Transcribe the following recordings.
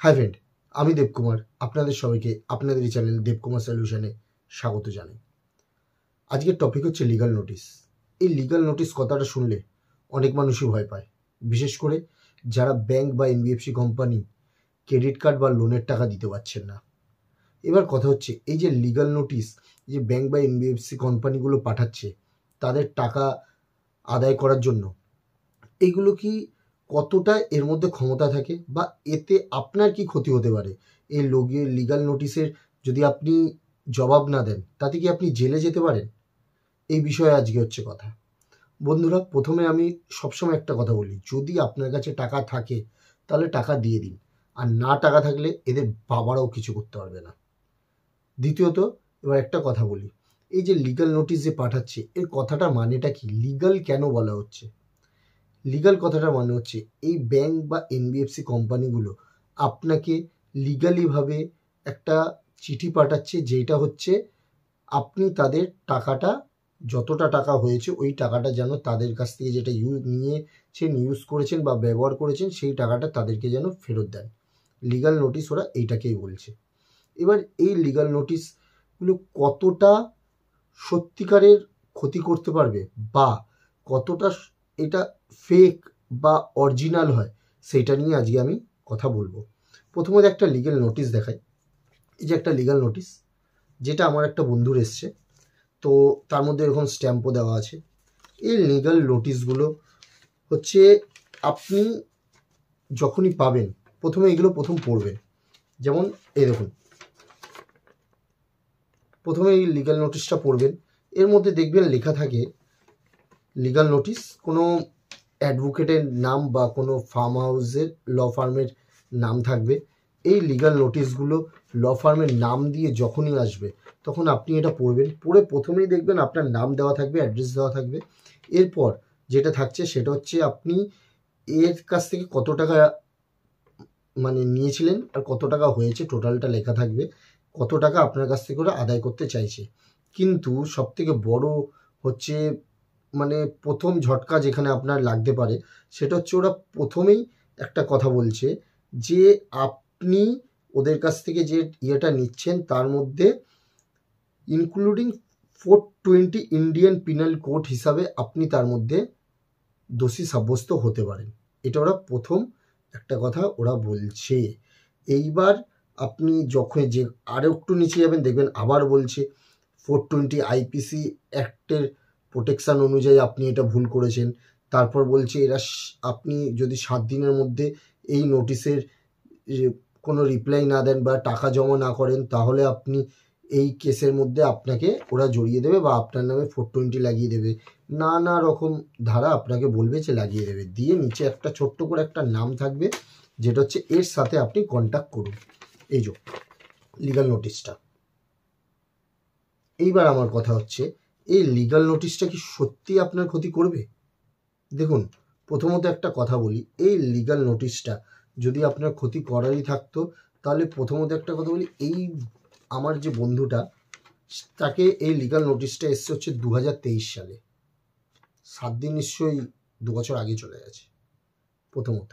Hi friend, আমি দেবকুমার। আপনাদের সবাইকে আপনাদের এই চ্যানেল দেবকুমার সলিউশনে স্বাগত জানাই। আজকের টপিক হচ্ছে লিগাল নোটিশ। এই লিগাল নোটিশ কথাটা শুনলে অনেক মানুষই ভয় পায়, বিশেষ করে যারা ব্যাংক বা এনবিএফসি কোম্পানি ক্রেডিট কার্ড বা লোনের টাকা দিতে পারছেন না। এবার কথা হচ্ছে, এই যে লিগাল নোটিশ যে ব্যাংক বা এনবিএফসি কোম্পানিগুলো পাঠাচ্ছে তাদের টাকা আদায় করার জন্য, এইগুলো কি কতটা এর মধ্যে ক্ষমতা থাকে বা এতে আপনার কি ক্ষতি হতে পারে? এই লিগাল নোটিশের যদি আপনি জবাব না দেন, তাতে কি আপনি জেলে যেতে পারেন? এই বিষয়ে আজকে হচ্ছে কথা। বন্ধুরা, প্রথমে আমি সবসময় একটা কথা বলি, যদি আপনার কাছে টাকা থাকে তাহলে টাকা দিয়ে দিন, আর না টাকা থাকলে এদের বাবারাও কিছু করতে পারবে না। দ্বিতীয়ত, এবার একটা কথা বলি, এই যে লিগাল নোটিশ যে পাঠাচ্ছে, এর কথাটা মানেটা কি? লিগাল কেন বলা হচ্ছে? লিগাল কথাটা মানে হচ্ছে, এই ব্যাংক বা এনবিএফসি কোম্পানিগুলো আপনাকে লিগালিভাবে একটা চিঠি পাঠাচ্ছে, যেটা হচ্ছে আপনি তাদের টাকাটা, যতটা টাকা হয়েছে ওই টাকাটা যেন তাদের কাছ থেকে যেটা ইউজ করেছেন বা ব্যবহার করেছেন, সেই টাকাটা তাদেরকে যেন ফেরত দেন। লিগাল নোটিশ ওরা এইটাকেই বলছে। এবার এই লিগাল নোটিশগুলো কতটা সত্যিকারের ক্ষতি করতে পারবে বা কতটা এটা ফেক বা অরিজিনাল হয়, সেইটা নিয়ে আজকে আমি কথা বলবো। প্রথমত একটা লিগ্যাল নোটিশ দেখাই। এই যে একটা লিগ্যাল নোটিশ, যেটা আমার একটা বন্ধুর এসছে, তো তার মধ্যে এরকম স্ট্যাম্পও দেওয়া আছে। এই লিগ্যাল নোটিশগুলো হচ্ছে আপনি যখনই পাবেন, প্রথমে এগুলো পড়বেন। যেমন এই দেখুন, প্রথমে এই লিগ্যাল নোটিশটা পড়বেন। এর মধ্যে দেখবেন লেখা থাকে লিগ্যাল নোটিশ, কোনো অ্যাডভোকেটের নাম বা কোনো ফার্ম হাউসের ল ফার্মের নাম থাকবে। এই লিগ্যাল নোটিশগুলো ল ফার্মের নাম দিয়ে যখনই আসবে, তখন আপনি এটা পড়বেন। পড়ে প্রথমেই দেখবেন আপনার নাম দেওয়া থাকবে, অ্যাড্রেস দেওয়া থাকবে। এরপর যেটা থাকছে সেটা হচ্ছে আপনি এর কাছ থেকে কত টাকা নিয়েছিলেন আর কত টাকা হয়েছে, টোটালটা লেখা থাকবে। কত টাকা আপনার কাছ থেকে ওরা আদায় করতে চাইছে। কিন্তু সবথেকে বড় হচ্ছে প্রথম ঝটকা যেখানে আপনার লাগতে পারে, সেটা হচ্ছে ওরা প্রথমেই একটা কথা বলছে যে আপনি ওদের কাছ থেকে যে ইয়েটা নিচ্ছেন, তার মধ্যে ইনক্লুডিং 420 ইন্ডিয়ান পিনাল কোড হিসাবে আপনি তার মধ্যে দোষী সাব্যস্ত হতে পারেন। এটা ওরা প্রথম একটা কথা ওরা বলছে। এইবার আপনি যখন যে আরও একটু নিচে যাবেন, দেখবেন আবার বলছে 420 আইপিসি অ্যাক্টের প্রোটেকশান অনুযায়ী আপনি এটা ভুল করেছেন। তারপর বলছে আপনি যদি 7 দিনের মধ্যে এই নোটিশের কোনো রিপ্লাই না দেন বা টাকা জমা না করেন, তাহলে আপনি এই কেসের মধ্যে আপনাকে ওরা জড়িয়ে দেবে বা আপনার নামে 420 লাগিয়ে দেবে। নানা রকম ধারা আপনাকে বলবে যে লাগিয়ে দেবে। দিয়ে নিচে একটা ছোট্ট করে একটা নাম থাকবে, যেটা হচ্ছে এর সাথে আপনি কন্ট্যাক্ট করুন। এই যে লিগাল নোটিশটা। এইবার আমার কথা হচ্ছে, এই লিগাল নোটিশটা কি সত্যি আপনার ক্ষতি করবে? দেখুন, প্রথমত একটা কথা বলি, এই লিগাল নোটিশটা যদি আপনার ক্ষতি করারই থাকতো, তাহলে প্রথমত একটা কথা বলি, এই আমার যে বন্ধুটা, তাকে এই লিগাল নোটিশটা এসছে হচ্ছে 2023 সালে। 7 দিন নিশ্চয়ই 2 বছর আগে চলে গেছে, প্রথমত।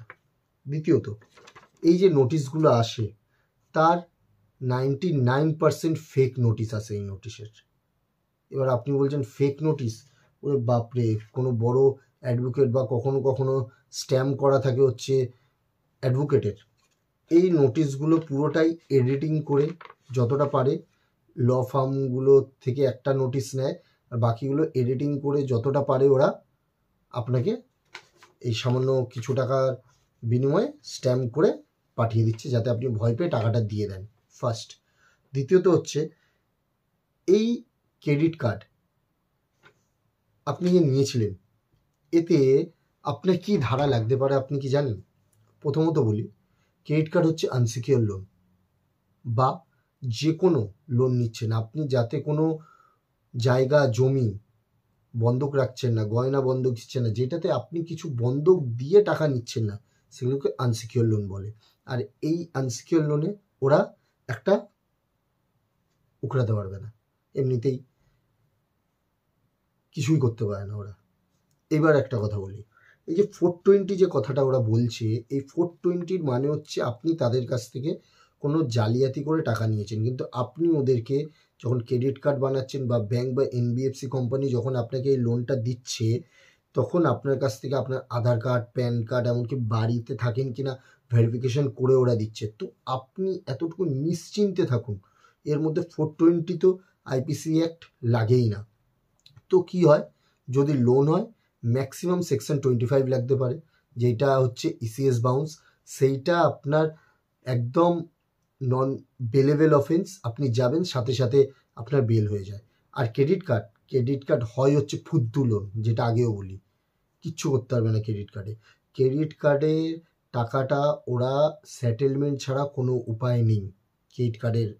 দ্বিতীয়ত, এই যে নোটিশগুলো আসে, তার 99% ফেক নোটিশ আসে এই নোটিশের। এবার আপনি বলছেন ফেক নোটিশ, ওরে বাপরে, কোনো বড় অ্যাডভোকেট বা কখনো কখনো স্ট্যাম্প করা থাকে হচ্ছে অ্যাডভোকেটের। এই নোটিশগুলো পুরোটাই এডিটিং করে, যতটা পারে ল ফার্মগুলো থেকে একটা নোটিশ নেয়, আর বাকিগুলো এডিটিং করে যতটা পারে ওরা আপনাকে এই সামান্য কিছু টাকার বিনিময়ে স্ট্যাম্প করে পাঠিয়ে দিচ্ছে, যাতে আপনি ভয় পেয়ে টাকাটা দিয়ে দেন, ফার্স্ট। দ্বিতীয়ত হচ্ছে, এই ক্রেডিট কার্ড আপনি যে নিয়েছিলেন, এতে আপনার কি ধারা লাগতে পারে আপনি কি জানেন? প্রথমত বলি, ক্রেডিট কার্ড হচ্ছে আনসিকিউর লোন, বা যে কোনো লোন নিচ্ছেন আপনি, যাতে কোনো জায়গা জমি বন্ধক রাখছেন না, গয়না বন্ধক দিচ্ছেন না, যেটাতে আপনি কিছু বন্ধক দিয়ে টাকা নিচ্ছেন না, সেগুলোকে আনসিকিউর লোন বলে। আর এই আনসিকিউর লোনে ওরা একটা উকড়াতে পারবে না, এমনিতেই কিছুই করতে পারে না ওরা। এবার একটা কথা বলি, এই যে 420 যে কথাটা ওরা বলছে, এই 420 মানে হচ্ছে আপনি তাদের কাছ থেকে কোনো জালিয়াতি করে টাকা নিয়েছেন, কিন্তু আপনি ওদেরকে যখন ক্রেডিট কার্ড বানাচ্ছেন বা ব্যাংক বা এনবিএফসি কোম্পানি যখন আপনাকে এই লোনটা দিচ্ছে, তখন আপনার কাছ থেকে আপনার আধার কার্ড, প্যান কার্ড, এমনকি বাড়িতে থাকেন কিনা ভেরিফিকেশন করে ওরা দিচ্ছে। তো আপনি এতটুকু নিশ্চিন্তে থাকুন, এর মধ্যে 420 তো আইপিসি অ্যাক্ট লাগেই না। তো কি হয়, যদি লোন হয় ম্যাক্সিমাম সেকশন 25 লাগতে পারে, যেটা হচ্ছে ইসিএস বাউন্স, সেইটা আপনার একদম নন বেলেবল অফেন্স, আপনি যাবেন সাথে সাথে আপনার বেল হয়ে যায়। আর ক্রেডিট কার্ড হয় হচ্ছে ফুদ্দু লোন, যেটা আগেও বলি, কিচ্ছু করতে পারবে না ক্রেডিট কার্ডে। ক্রেডিট কার্ডের টাকাটা ওরা সেটেলমেন্ট ছাড়া কোনো উপায় নেই ক্রেডিট কার্ডের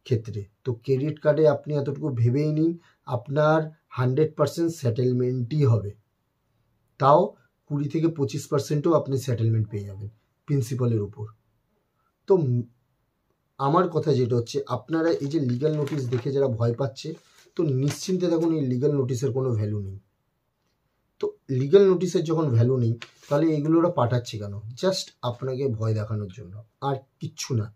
ক্ষেত্রে। তো ক্রেডিট কার্ডে আপনি এতটুকু ভেবেই নিন আপনার 100% সেটেলমেন্টই হবে, তাও 20 থেকে 25%ও আপনি সেটেলমেন্ট পেয়ে যাবেন প্রিন্সিপালের উপর। তো আমার কথা যেটা হচ্ছে, আপনারা এই যে লিগ্যাল নোটিশ দেখে যারা ভয় পাচ্ছে, তো নিশ্চিন্তে থাকুন, এই লিগ্যাল নোটিশের কোনো ভ্যালু নেই। তো লিগ্যাল নোটিশের যখন ভ্যালু নেই, তাহলে এগুলো ওরা পাঠাচ্ছে কেন? জাস্ট আপনাকে ভয় দেখানোর জন্য, আর কিচ্ছু না।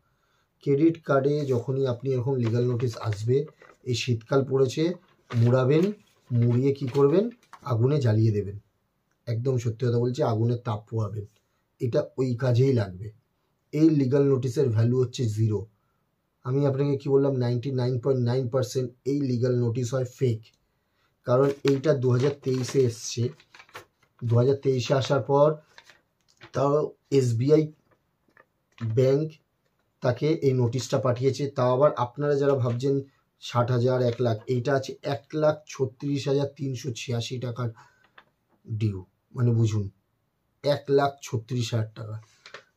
ক্রেডিট কার্ডে যখনই আপনি এরকম লিগ্যাল নোটিশ আসবে, এই শীতকাল পড়েছে, মুড়াবেন, মুড়িয়ে কি করবেন, আগুনে জ্বালিয়ে দেবেন। একদম সত্যি কথা বলছি, আগুনের তাপ পোয়াবেন, এটা ওই কাজেই লাগবে। এই লিগ্যাল নোটিশের ভ্যালু হচ্ছে 0। আমি আপনাকে কি বললাম, 99.9% এই লিগ্যাল নোটিশ হয় ফেক। কারণ এইটা 2023-এ এসছে, 2023-এ আসার পর তাও এসবিআই ব্যাংক তাকে এই নোটিশটা পাঠিয়েছে। তাও আবার আপনারা যারা ভাবছেন 60,000, 1 লাখ, এইটা আছে 1,36,386 টাকার ডিউ, মানে বুঝুন 1,36,000 টাকা।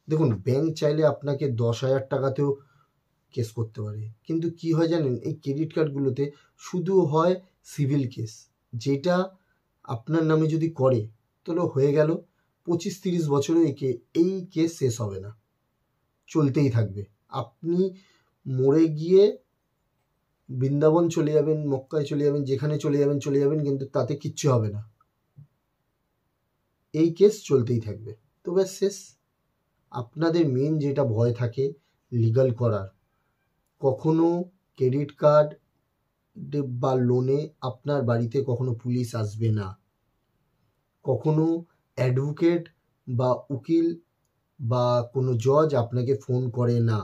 দেখুন, ব্যাংক চাইলে আপনাকে 10,000 টাকাতেও কেস করতে পারে, কিন্তু কি হয় জানেন, এই ক্রেডিট কার্ডগুলোতে শুধু হয় সিভিল কেস, যেটা আপনার নামে যদি করে তাহলে হয়ে গেল, 25-30 বছরে এই কেস শেষ হবে না, চলতেই থাকবে। আপনি মরে গিয়ে বৃন্দাবন চলে যাবেন, মক্কায় চলে যাবেন, যেখানে চলে যাবেন, কিন্তু তাতে কিচ্ছু হবে না, এই কেস চলতেই থাকবে। তো ব্যাস শেষ। আপনাদের মেন যেটা ভয় থাকে লিগ্যাল করার, কখনো ক্রেডিট কার্ড বা লোনে আপনার বাড়িতে কখনো পুলিশ আসবে না, কখনো অ্যাডভোকেট বা উকিল বা কোনো জজ আপনাকে ফোন করে না,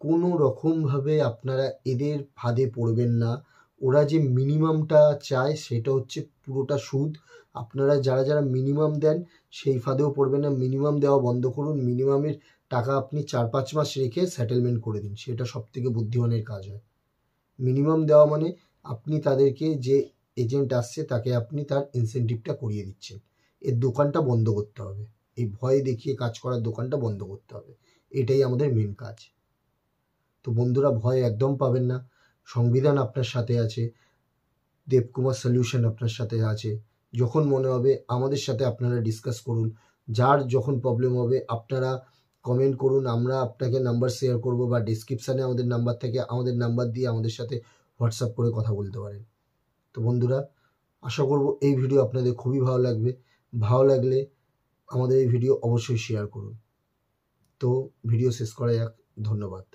কোনো রকমভাবে আপনারা এদের ফাঁদে পড়বেন না। ওরা যে মিনিমামটা চায় সেটা হচ্ছে পুরোটা সুদ। আপনারা যারা মিনিমাম দেন সেই ফাঁদেও পড়বেন না, মিনিমাম দেওয়া বন্ধ করুন। মিনিমামের টাকা আপনি 4-5 মাস রেখে সেটেলমেন্ট করে দিন, সেটা সব থেকে বুদ্ধিমানের কাজ হয়। মিনিমাম দেওয়া মানে আপনি তাদেরকে, যে এজেন্ট আসছে তাকে আপনি তার ইনসেন্টিভটা করিয়ে দিচ্ছেন। এর দোকানটা বন্ধ করতে হবে, এই ভয় দেখিয়ে কাজ করার দোকানটা বন্ধ করতে হবে, এটাই আমাদের মেন কাজ। তো বন্ধুরা, ভয় একদম পাবেন না, সংবিধান আপনার সাথে আছে, দেবকুমার সলিউশন আপনার সাথে আছে। যখন মনে হবে আমাদের সাথে আপনারা ডিসকাস করুন, যার যখন প্রবলেম হবে আপনারা কমেন্ট করুন, আমরা আপনাকে নাম্বার শেয়ার করব, বা ডিসক্রিপশানে আমাদের নাম্বার থেকে আমাদের নাম্বার দিয়ে আমাদের সাথে হোয়াটসঅ্যাপ করে কথা বলতে পারেন। তো বন্ধুরা, আশা করব এই ভিডিও আপনাদের খুবই ভালো লাগবে। ভালো লাগলে আমাদের এই ভিডিও অবশ্যই শেয়ার করুন। তো ভিডিও শেষ করা যাক, ধন্যবাদ।